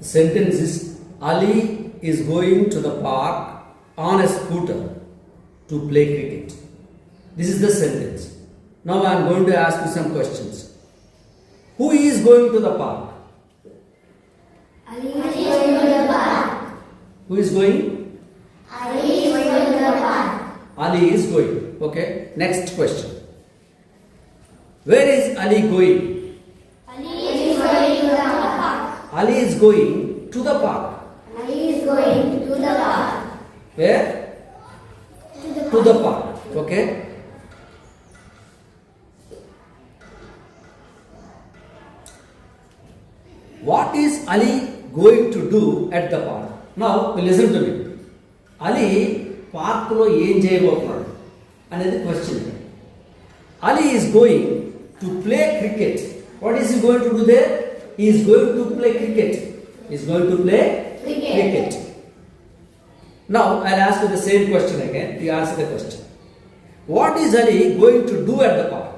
The sentence is Ali is going to the park on a scooter to play cricket. This is the sentence. Now I am going to ask you some questions. Who is going to the park? Ali is going to the park. Who is going? Ali is going to the park. Ali is going. Okay. Next question. Where is Ali going? Ali is going to the park. Ali is going to the park. Ali is going to the park. Where? To the park. Okay. What is Ali going to do at the park? Now listen to me. Ali park lo ఏం చేయబోతున్నాడు అనేది question. Ali is going to play cricket. What is he going to do there? He is going to play cricket. He is going to play cricket. Now I'll ask you the same question again. You answer the question. What is Ali going to do at the park?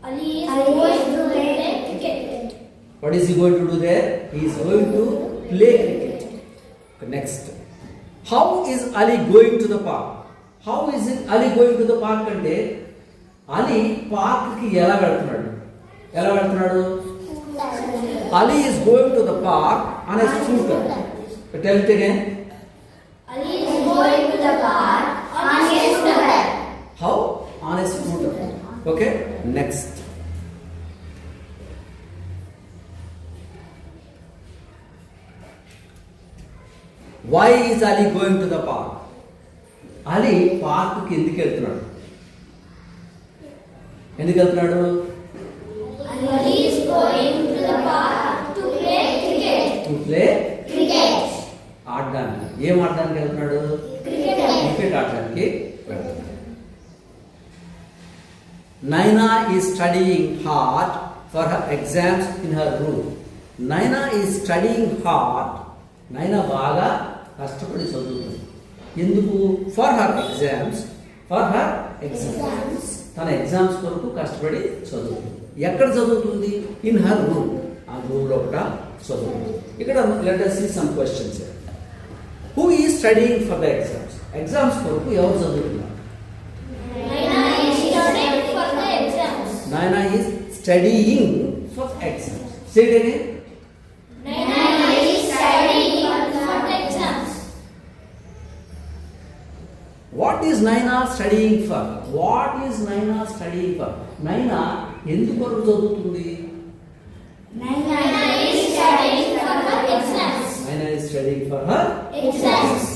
Ali is going to play cricket. What is he going to do there? He is going to play cricket. Okay, next. How is Ali going to the park? How is it Ali going to the park అంటే Ali park కి ఎలా వెళ్తున్నాడు? Ali is going to the park on a scooter. Tell it again. Ali is going to the park on a scooter. How? On a scooter. Okay. Next. Why is Ali going to the park? Ali park కి ఎందుకు వెళ్తున్నాడు? Ali is going to the park to play cricket. To play Cricket. ఆడడానికి. ఏం ఆడడానికి వెళ్తున్నాడు? Cricket ఆడడానికి వెళ్తున్నాడు. Naina is studying hard for her exams in her room. Naina is studying hard. Naina బాగా కష్టపడి చదువుతుంది. ఎందుకు? For her exams. తన ఎగ్జామ్స్ కొరకు కష్టపడి చదువుతుంది. ఎక్కడ చదువుతుంది? In her room. ఆ రూమ్ లో కూడా చదువుతుంది. ఇక్కడ let us see some questions here. Who is studying for the exams? Exams కొరకు ఎవరు చదువుతున్నారు? Naina is studying for the exams. Naina is studying for exams. Say it again. Naina is studying for the exams. What is Naina studying for? Naina ఎందుకు చదువుతుంది? Naina is studying for her exams. Naina is studying for her Exams.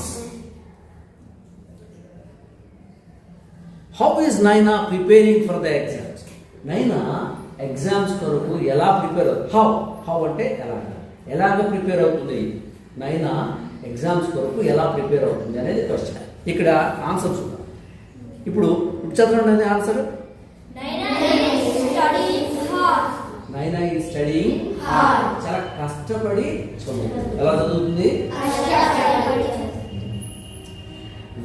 How is Naina preparing for the exams? Naina exams కొరకు ఎలా prepare అవుతుంది? How అంటే ఎలాగ prepare అవుతుంది? నైనా exams కొరకు ఎలా ప్రిపేర్ అవుతుంది అనేది క్వశ్చన్. ఇక్కడ ఆన్సర్ చూద్దాం. ఇప్పుడు చదవండి answer. Naina is studying hard. నైనా ఈజ్ స్టడీయింగ్ చాలా కష్టపడి చదువుతుంది. ఎలా చదువుతుంది?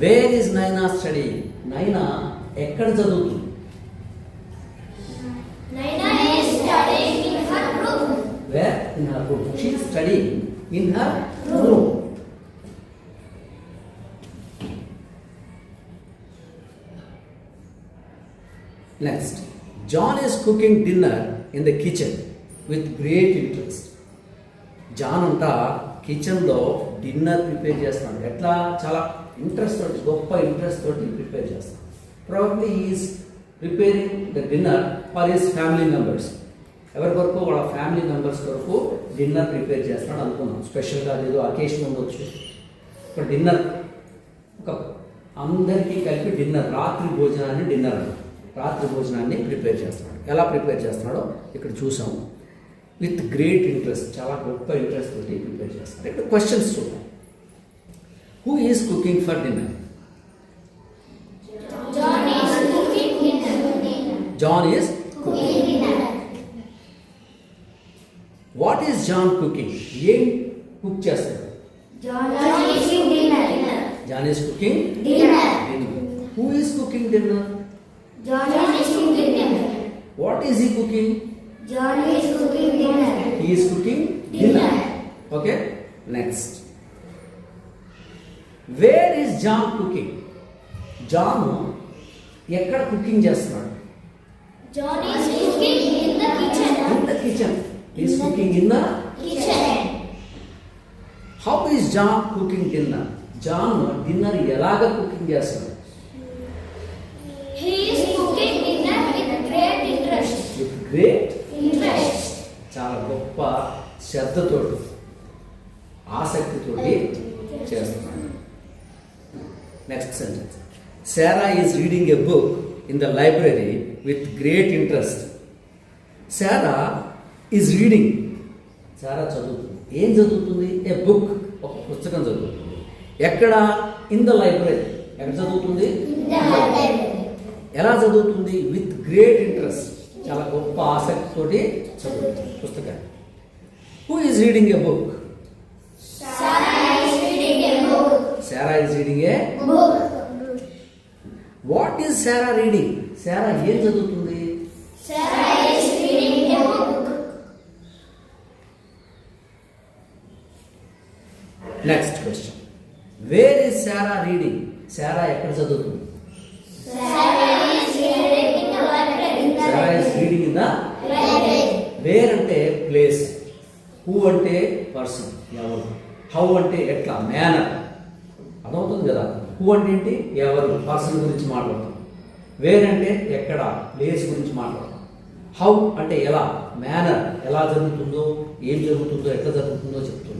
వేర్ ఇస్ నైనా స్టడీయింగ్? నైనా ఎక్కడ చదువుతుంది? Naina is studying in her room. Where? In her room. She is studying in her room. Next, John is cooking dinner in the kitchen with great interest. John అంతా కిచెన్లో dinner prepare చేస్తున్నాడు. ఎట్లా? చాలా interest తోటి, గొప్ప interest తోటి prepare చేస్తాడు. Probably is preparing the dinner for his family members. ఎవరి కొరకు? వాళ్ళ ఫ్యామిలీ మెంబర్స్ కొరకు డిన్నర్ ప్రిపేర్ చేస్తున్నాడు అనుకున్నాం. స్పెషల్గా ఏదో అకేషన్ ఉండొచ్చు. ఒక డిన్నర్, ఒక అందరికీ కలిపి డిన్నర్, రాత్రి భోజనాన్ని ప్రిపేర్ చేస్తున్నాడు. ఎలా ప్రిపేర్ చేస్తున్నాడో ఇక్కడ చూసాము. విత్ గ్రేట్ ఇంట్రెస్ట్, చాలా గొప్ప ఇంట్రెస్ట్ తోటి ప్రిపేర్ చేస్తున్నాడు. ఇక్కడ క్వశ్చన్స్ చూద్దాం. Who is cooking for dinner? John is cooking dinner. John is cooking. What is John cooking? ఏం కుక్ చేస్తాడు? John is cooking dinner. John is cooking Dinner. Who is cooking dinner? John is cooking dinner. What is he cooking? John is cooking dinner. He is cooking Dinner. Okay next where is John cooking John ఎక్కడ cooking చేస్తున్నాడు John is cooking in the kitchen. In the kitchen is cooking in the Kitchen. How is John cooking dinner John dinner ఎలాగ cooking చేస్తున్నాడు He is cooking dinner with great interest. With great Interest. చాలా గొప్ప శ్రద్ధతోటి ఆసక్తితోటి చేస్తున్నాడు next sentence Sara is reading a book in the library with great interest Sara is reading సారా చదువుతుంది ఏం చదువుతుంది ఏ బుక్ ఒక పుస్తకం చదువుతుంది ఎక్కడ ఇన్ ద లైబ్రరీ ఎక్కడ చదువుతుంది In the library. ఎలా చదువుతుంది విత్ గ్రేట్ ఇంట్రెస్ట్ చాలా గొప్ప ఆసక్తితోటి చదువుతుంది పుస్తకాన్ని who is reading a book Sarah is reading a book. Sarah is reading a Book. What is Sarah reading Sarah ఏం చదువుతుంది Sarah is reading a book. Next question where is Sarah reading Sarah ఎక్కడ చదువుతుంది Sarah is reading in the library. Sarah is reading in the Library. Where అంటే place who అంటే person ఎవరు how అంటే ఎట్లా manner అర్థమవుతుంది కదా హూ అంటే ఏంటి ఎవరు పర్సన్ గురించి మాట్లాడతాం వేర్ అంటే ఎక్కడ ప్లేస్ గురించి మాట్లాడతాం హౌ అంటే ఎలా మేనర్ ఎలా జరుగుతుందో ఏం జరుగుతుందో ఎట్లా జరుగుతుందో చెప్తుంది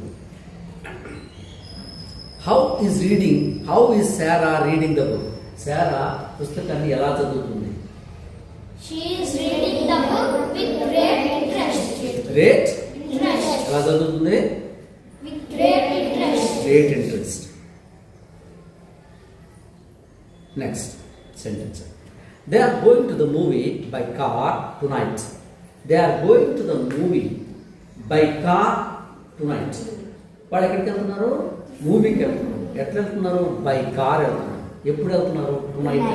how is Sarah reading the book Sarah పుస్తకాన్ని ఎలా చదువుతుంది She is reading the book with great interest. Great Interest. ఎలా చదువుతుంది With great interest. Great interest next sentence they are going to the movie by car tonight they are going to the movie by car tonight వాళ్ళు ఎక్కడికి వెళ్తున్నారు మూవీకి వెళ్తున్నారు ఎట్లా వెళ్తున్నారు by car వెళ్తున్నారు ఎప్పుడు వెళ్తున్నారు టునైట్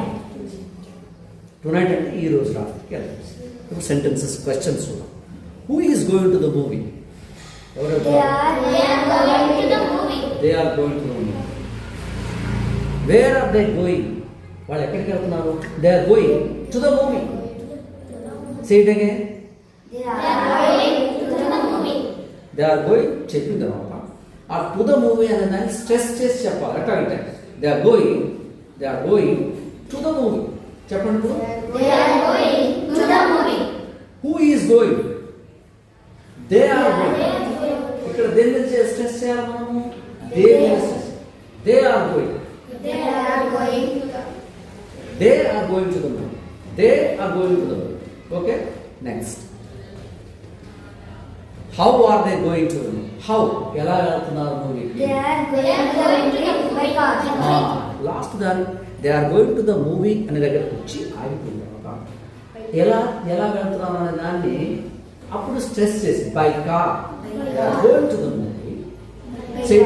టునైట్ అంటే ఈ రోజు రాత్రికి వెళ్తున్నారు ఇప్పుడు సెంటెన్సెస్ క్వశ్చన్స్ చూద్దాం who is going to the movie ఎవరు వెళ్తున్నారు They are going to the movie. They are going to the movie where are they going వాళ్ళు ఎక్కడికి వెళ్తున్నారు they are going to the movie say it again They are going to the movie. They are going చెప్పిన తర్వాత ఆ to the movie అనే దాన్ని stress చేసి చెప్పాలి ఎట్లా అంటే they are going to the movie చెప్పండి ఇప్పుడు They are going to the movie. Who is going they are going ఇక్కడ దేని మీద స్ట్రెస్ చేయాలి మనము దే మీద stress they are going They are going to the they are going to the movie they are going to the movie okay next how are they going to the movie how ఎలా వెళ్తున్నారు మూవీకి They are going to the by car. Last దాని they are going to the movie అనే దగ్గరకు వచ్చి ఆగిపోయింది అనమాట ఎలా వెళ్తున్నాను అనే దాన్ని అప్పుడు స్ట్రెస్ చేసి by car they are going to the movie say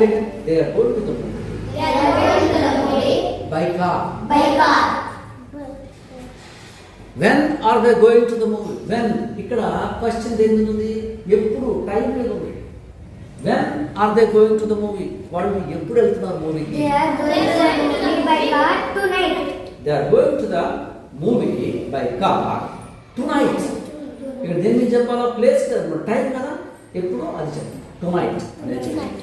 they are going to the movie They are going to the movie by car by car. When are they going to the movie when ఇక్కడ question దేని మీద ఉంది ఎప్పుడు time మీద ఉంది when are they going to the movie వాళ్ళు ఎప్పుడు వెళ్తున్నారు మూవీకి They are going to the movie by car tonight. They are going to the movie by car tonight ఇక్కడ దేని మీద చెప్పాలా ప్లేస్ కదా టైం కదా ఎప్పుడు అది చెప్పాలి టునైట్ అనేది చెప్పాలి